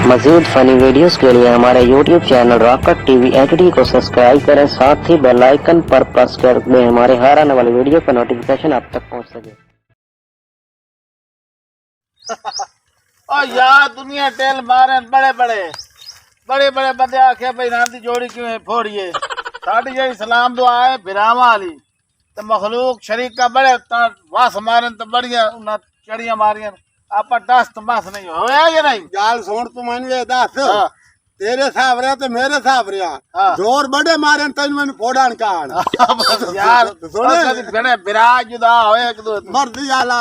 मज़ीद funny videos के लिए हमारे YouTube channel rocket TV HD को सब्सक्राइब करें, साथ ही बेल आइकन पर प्रेस कर दें हमारे हर आने वाली वीडियो का नोटिफिकेशन आप तक पहुंच सके। और यार दुनिया टेल मारे बड़े बड़े बंदे आखे भाई नाम दी जोड़ी क्यों फोड़िए। साडी जेडी सलाम दुआ है बिरामा वाली तो मखलूक शरीका बड़े वास मारन तो बढ़िया उन्हें चढ़िया मारियन आपा दस्त मस नहीं होया या नहीं। गाल सुन तू मन वे दस तेरे साहब रहा तो मेरे साहब रहा जोर बड़े मारे तन मन फोड़ान कान यार सुने बड़े बिराज जुदा होए एक दो मर्दी आला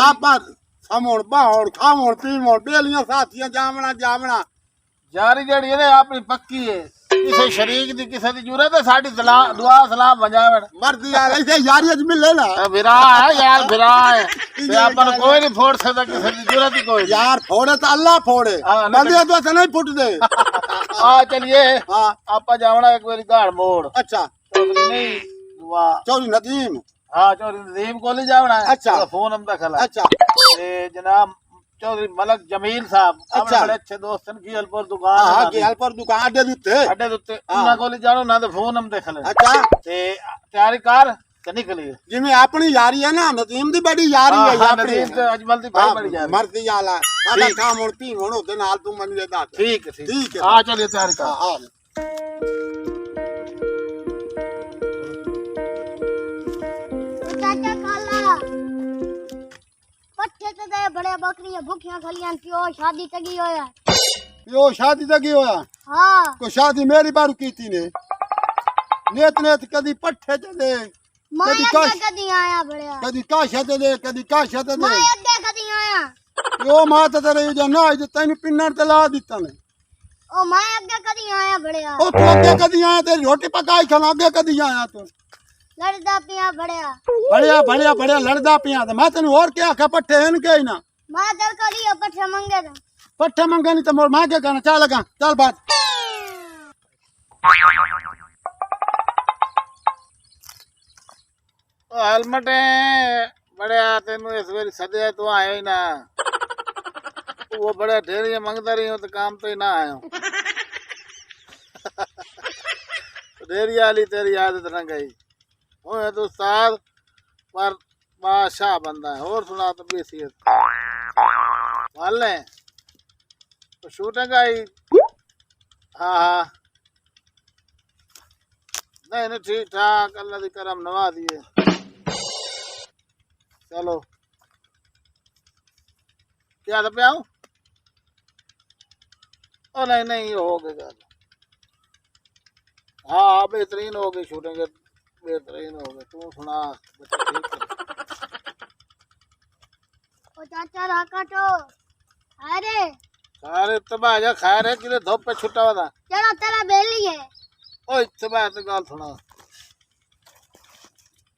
आपा समोण बाहोण खावोण पीवोण बेलियां साथियां जावना यारी जेड़ी है अपनी पक्की है किसी शरीक दी किसी दी जरूरत है साडी दुआ सलाम बजावन मर्दी आला ऐसे यारी अज मिले ना बिरा है यार बिरा है ते अपन कोई नहीं फोड़ सकता किसी दी जरूरत ही कोई यार फोड़े तो अल्लाह फोड़े बंदे तो नहीं फुट दे आ चलिए हां आपा जावना एक बारी घाड़ मोड़। अच्छा नहीं दुआ चौधरी नदीम हां चौधरी नदीम को ले जावना है। अच्छा फोन हम दखला। अच्छा ए जनाब चौधरी मलक जमील साहब अच्छा बड़े अच्छे दोस्त की हलपुर दुकान हां की हलपुर दुकान अड्डे दुते उना को ले जानो ना तो फोन हम देख ले। अच्छा ते तैयारी कर ते निकलिए जिमें अपनी यारी है ना नदीम दी बड़ी यारी है अपनी ते अजमल दी भाई बड़ी यारी मर्दी आला साडा काम और पी होनो दे नाल तू मन दे दात ठीक है आ चलिए तैयारी कर हां चाचा काला पट्ठे ते दे बड़े बकरियां भूखियां खलियां पियो शादी तगी होया यो शादी तगी होया। हां को शादी मेरी बारू कीती ने नेत कदी पट्ठे ते दे कदी कदी आया बड़या कदी काशा ते दे कदी काशा ते दे मैं अड्डे कदी आया यो मात ते रे जो ना जे तैनु पिन्नर ते ला दिता ने ओ मैं अड्डे कदी आया बड़या ओ तू अगे कदी आया तेरी रोटी पकाई खा अगे कदी आया तू लड़दा पिया बड़या बढ़िया लड़दा पिया तो मैं तेन और क्या आखा पट्ठे हैं के ना मैं दल करी पट्ठे मंगे थे पट्ठे मंगे नहीं तो मोर मां के कहना चल लगा चल बात ओ हेलमेट बड़े तेन इस बार सदे तू आयो ही ना वो बड़े ढेरिया मंगता रही हो तो काम तो ही ना आयो ढेरिया वाली तेरी आदत न गई वो तो उस्ताद पर बादशाह बंदा है और सुना तो बेसियत मान लें तो शूटिंग आई हाँ नहीं ठीक ठाक अल्लाह दी करम नवा दिए चलो क्या था प्याऊ ओ नहीं हो गई हाँ बेहतरीन हो गई शूटिंग बेहतरीन हो गई तू सुना ओ चाचा राकाटो अरे तबाह जा खैर है कि धूप पे छुट्टा हुआ था चलो तेरा बेली है ओ तबाह तो गाल सुना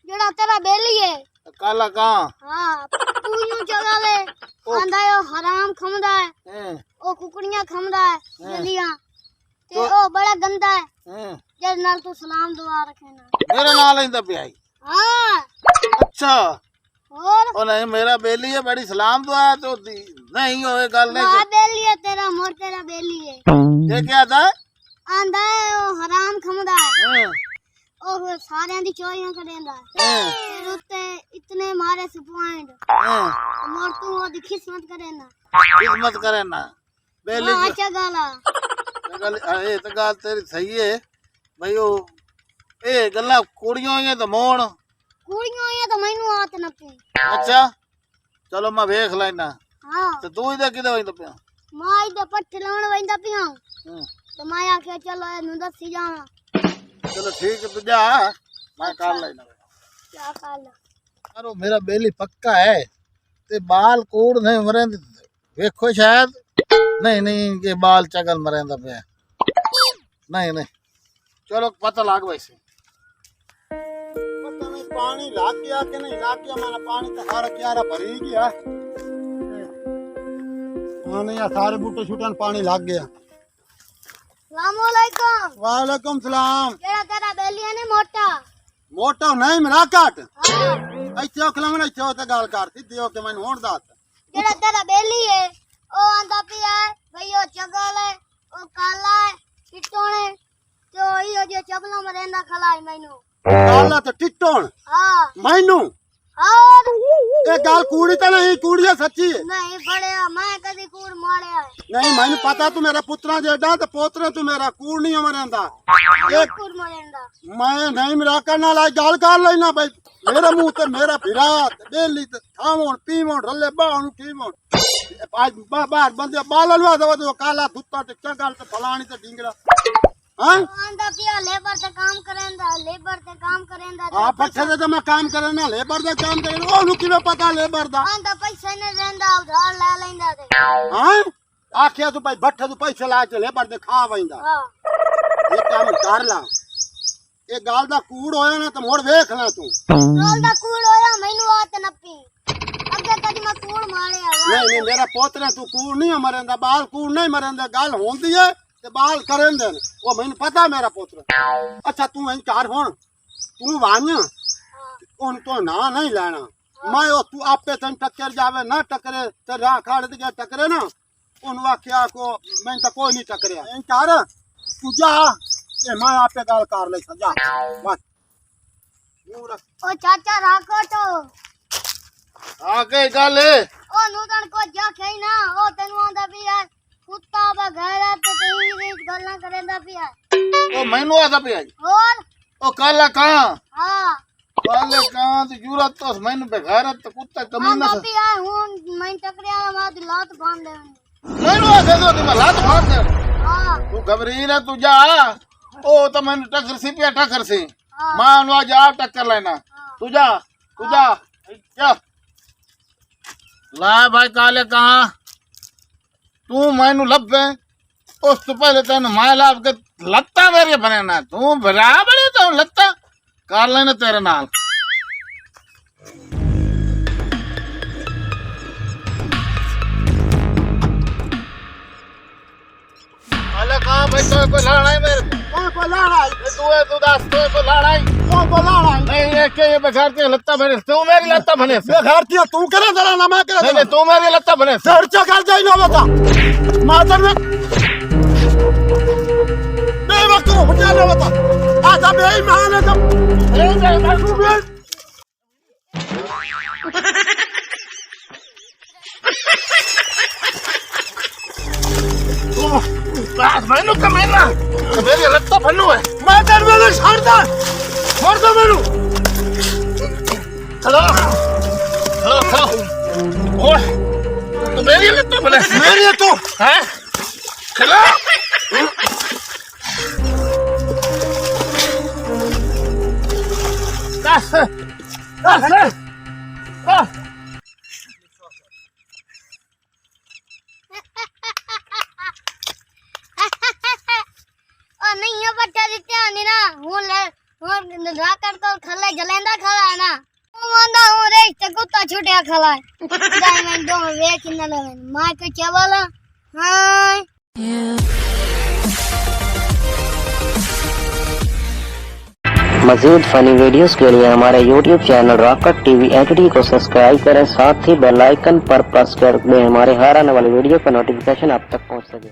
जड़ा तेरा बेली है काला कहां हां तू यूं चला ले आंदा यो हराम खमदा है ओ कुकड़ियां खमदा है बेलियां ते ओ बड़ा गंदा है जे नाल तू सलाम दुआ रखे ना मेरे नाल इंदा पियाई हां अच्छा और ओ नहीं मेरा बेली है बड़ी सलाम दुआ तो नहीं होए गल नहीं मां बेली है तेरा मोर तेरा बेली है ये क्या था आंदा है ओ हराम खमदा है ओ सारे दी चोरियां करेंदा है फिर उत्ते इतने मारे से पॉइंट मोर तू ओदी खिदमत करे ना खिदमत करे ना बेली अच्छा गाला गल ए तो गल तेरी सही है भाई ओ ए गल्ला कुड़ियों ये तो मोण कुड़ियों ये तो मैनू आत न पे अच्छा चलो मैं देख लेना हां तो तू इधर किधर वहीं पे मां इधर पट्टे लाउण वंदा पिया तो मैं आखे चलो नु दसी जाना चलो ठीक है तू जा मैं कर लेना क्या काला यारो मेरा बेली पक्का है ते बाल कूड़ नहीं मरेंदे देखो शायद नहीं ये बाल चगल मरेंदा पे नहीं चलो पता लाग वैसे पता नहीं पानी लाग गया कि नहीं लाग गया मैंने पानी तो सारा क्यारा भरी गया हाँ नहीं सारे बूटे छूटन पानी लाग गया। सलामुअलैकुम वालेकुम सलाम केड़ा तेरा बेली है ने मोटा मोटा नहीं मेरा काट ऐसे ओखलमन ऐसे होता गाल काट दी दियो के मैंने होड़ दात केड़ा तेरा बेली है ओ आंदा पिया है भई ओ चगल कमला में रहंदा खलाई मैनू काला तो टिट्टोण हां मैनू और ये गाल कूड़ी तो नहीं, कूड़ी है सच्ची नहीं बड़े मैं कदी कूड़ मारे नहीं। मैंने पता तू मेरा पुत्रा जेडा तो पोतरे तू मेरा कूड़ नहीं मरेंदा एक कूड़ मारेंदा मैं नहीं मेरा करना लाई गाल कर लेना भाई मेरे मुंह ते मेरा फिरात डेली ते खावण पीवण रले बाण ठीवण आज बाहर बंदे बाललवा दो काला धुत्ता ते चगाल ते फलानी ते ढिंगड़ा हां आंदा पिया लेबर ते काम करेंदा आ पछे ते मैं काम करे ना लेबर दे काम करे ओ नु किवे पता लेबर दा आंदा पैसे ने रहंदा उधार ले लेंदा ते हां आखे तू भाई भट्ठे तू पैसे ला के लेबर दे खा वैंदा हां ये काम कर ला ये गाल दा कूड़ होया ना ते मोड़ वेख ना तू गाल दा कूड़ होया मैनू आत नपी अगे कदी मैं कूड़ मारे नहीं नहीं मेरा पोतरा तू कूड़ नहीं मरेंदा बाल कूड़ नहीं मरेंदा गाल होंदी है ते बाल करें दे वो मैंने पता मेरा पोतरा। अच्छा तू इन कार होण तू वाण उन तो ना नहीं लेना मैं ओ तू आपे तन टक्कर जावे ना टकरे ते राह खाड़ दे टकरे ना उन वाक्या को मैं तो कोई नहीं टकरिया इन कार तू जा ए मैं आपे गाल कार ले जा बस ओ चाचा राखो तो आगे गल ओ नूतन को जा खई ना ओ तेनू आंदा भी यार कुत्ता बा घर आ ते कहीं रीत गल्ला करेंदा पिया ओ मैनू आता पिया और ओ काला कहां हां काले कहां तो जरूरत तो मैनू बेगैरत कुत्ता कमीना आंदा पिया हुन मैं टकरिया मा दी लात बांध दे मैनू आखे तो तुम लात मार दे हां तू घबरी ना तू जा ओ तो मैनू टक्कर सी पिया टक्कर सी हाँ। मां नु आज आप टक्कर लेना तू जा जा ला भाई काले कहां तू मैनू लभे उस तो पहले तेन मैं लाभ के लत्ता मेरे बनेना तू बराबर तो लत्ता कर लेना तेरे नाल अले कहां भाई तो कोई लड़ाई मेरे को लड़ाई तू दस तो लड़ाई को लड़ाई नहीं ये के बेकार के लत्ता बने तू मेरी लत्ता बने बेकार तिया तू करे जरा ना मैं करे नहीं तू मेरी लत्ता बने सर चकर जाई ना बता मादर में नहीं वक्त हो जाने बता आजा बेई मान है तुम बस मैनू कमीना मेरी लत्ता बनू है मादर में छोड़ दो मेनू हेलो ओए तो मेरी लत्ता बने मेरी तू हैं चलो दस ओ नहीं ये बच्चा दिते आनी ना हूं ले हूं राकर तो खले जलेंदा खला ना हूं आंदा हूं रे ते कुत्ता छुटिया खला जाय मैं दो में वे किन ले मैं को चावला हां मज़ीद फ़नी वीडियोस के लिए हमारे YouTube channel rocket TV HD को सब्सक्राइब करें, साथ ही बेल आइकन पर प्रेस कर दें हमारे हर आने वाली वीडियो का नोटिफिकेशन आप तक पहुंच सके।